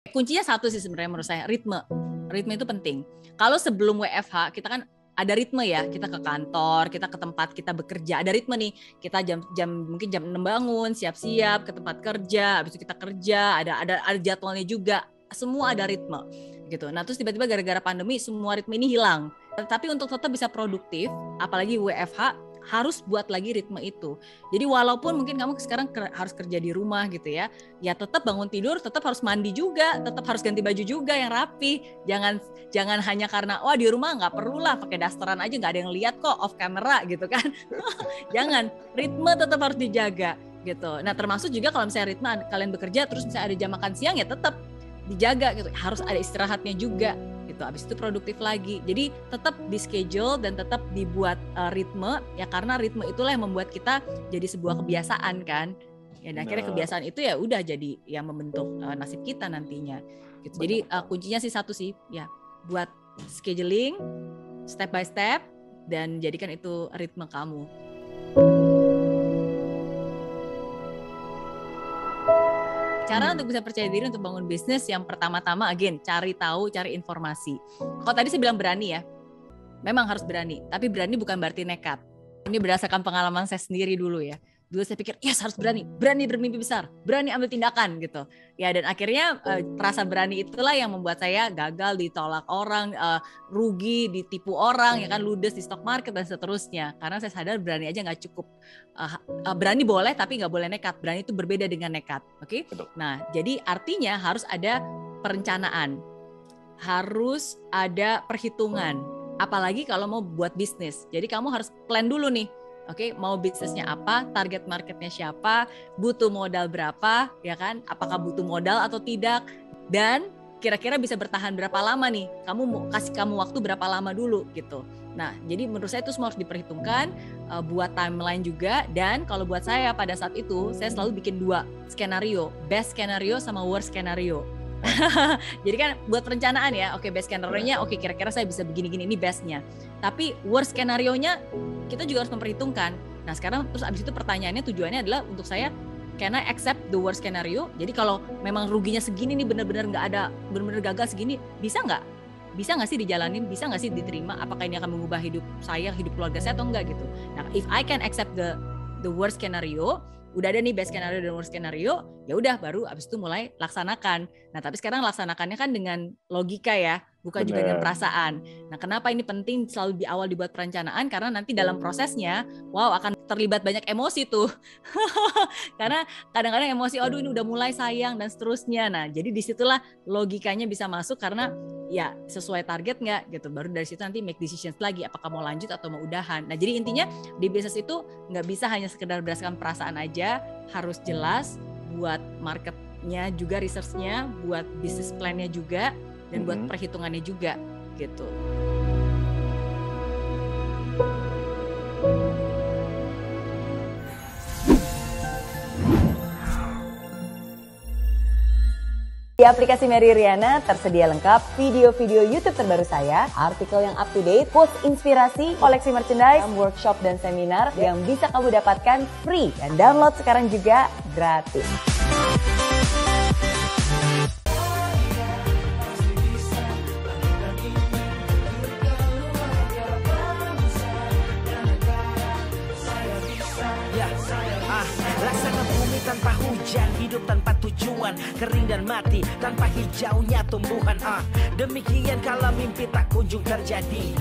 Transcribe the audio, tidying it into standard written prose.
Kuncinya satu sih sebenarnya menurut saya, ritme. Ritme itu penting. Kalau sebelum WFH kita kan ada ritme ya, kita ke kantor, kita ke tempat kita bekerja, ada ritme nih. Kita mungkin jam 6 bangun, siap-siap ke tempat kerja, habis itu kita kerja, ada jadwalnya juga. Semua ada ritme gitu. Nah, terus tiba-tiba gara-gara pandemi semua ritme ini hilang. Tapi untuk tetap bisa produktif, apalagi WFH, harus buat lagi ritme itu. Jadi walaupun mungkin kamu sekarang harus kerja di rumah gitu ya tetap bangun tidur, tetap harus mandi juga, tetap harus ganti baju juga yang rapi. Jangan hanya karena di rumah nggak perlu lah pakai dasteran aja, nggak ada yang lihat kok off camera gitu kan. Jangan, ritme tetap harus dijaga gitu. Nah, termasuk juga kalau misalnya ritme kalian bekerja terus misalnya ada jam makan siang ya tetap dijaga gitu. Harus ada istirahatnya juga gitu. Habis itu produktif lagi. Jadi tetap di schedule dan tetap dibuat ritme ya, karena ritme itulah yang membuat kita jadi sebuah kebiasaan kan. Ya, dan akhirnya kebiasaan itu ya udah jadi yang membentuk nasib kita nantinya gitu. Jadi kuncinya sih satu sih ya, buat scheduling step by step dan jadikan itu ritme kamu. Cara untuk bisa percaya diri untuk bangun bisnis yang pertama-tama again cari tahu, cari informasi. Kalau tadi saya bilang berani ya, memang harus berani. Tapi berani bukan berarti nekat. Ini berdasarkan pengalaman saya sendiri dulu ya. Dulu saya pikir yes harus berani bermimpi besar, berani ambil tindakan gitu. Ya, dan akhirnya rasa berani itulah yang membuat saya gagal, ditolak orang, rugi, ditipu orang, ya kan, ludes di stock market dan seterusnya. Karena saya sadar berani aja nggak cukup. Berani boleh tapi nggak boleh nekat. Berani itu berbeda dengan nekat, oke? Nah, jadi artinya harus ada perencanaan, harus ada perhitungan. Apalagi kalau mau buat bisnis. Jadi kamu harus plan dulu nih. Oke, mau bisnisnya apa, target marketnya siapa, butuh modal berapa, ya kan? Apakah butuh modal atau tidak? Dan kira-kira bisa bertahan berapa lama nih? Kasih kamu waktu berapa lama dulu gitu. Nah, jadi menurut saya itu semua harus diperhitungkan, buat timeline juga. Dan kalau buat saya pada saat itu, saya selalu bikin 2 skenario, best skenario sama worst skenario. Jadi kan buat perencanaan ya, oke, best skenario-nya, oke, kira-kira saya bisa begini-gini, ini bestnya. Tapi worst skenario-nya kita juga harus memperhitungkan. Nah, sekarang terus abis itu pertanyaannya, tujuannya adalah untuk saya, can I accept the worst scenario? Jadi kalau memang ruginya segini nih, benar-benar nggak ada, benar-benar gagal segini, bisa nggak? Bisa nggak sih dijalanin? Bisa nggak sih diterima? Apakah ini akan mengubah hidup saya, hidup keluarga saya atau enggak gitu? Nah, if I can accept the worst scenario, udah ada nih best scenario dan worst scenario, ya udah baru abis itu mulai laksanakan. Nah, tapi sekarang laksanakannya kan dengan logika ya, bukan juga dengan perasaan. Nah, kenapa ini penting selalu di awal dibuat perencanaan? Karena nanti dalam prosesnya, akan terlibat banyak emosi tuh. Karena kadang-kadang emosi, aduh ini udah mulai sayang dan seterusnya. Nah, jadi disitulah logikanya bisa masuk karena ya sesuai target nggak gitu. Baru dari situ nanti make decisions lagi, apakah mau lanjut atau mau udahan. Nah, jadi intinya di bisnis itu nggak bisa hanya sekedar berdasarkan perasaan aja, harus jelas buat marketnya juga, researchnya, buat bisnis plannya juga, dan buat perhitungannya juga gitu. Di aplikasi Mary Riana tersedia lengkap video-video YouTube terbaru saya, artikel yang up to date, post inspirasi, koleksi merchandise, workshop dan seminar yang bisa kamu dapatkan free dan download sekarang juga gratis. Laksana bumi tanpa hujan, hidup tanpa tujuan, kering dan mati tanpa hijaunya tumbuhan. Demikian kalau mimpi tak kunjung terjadi.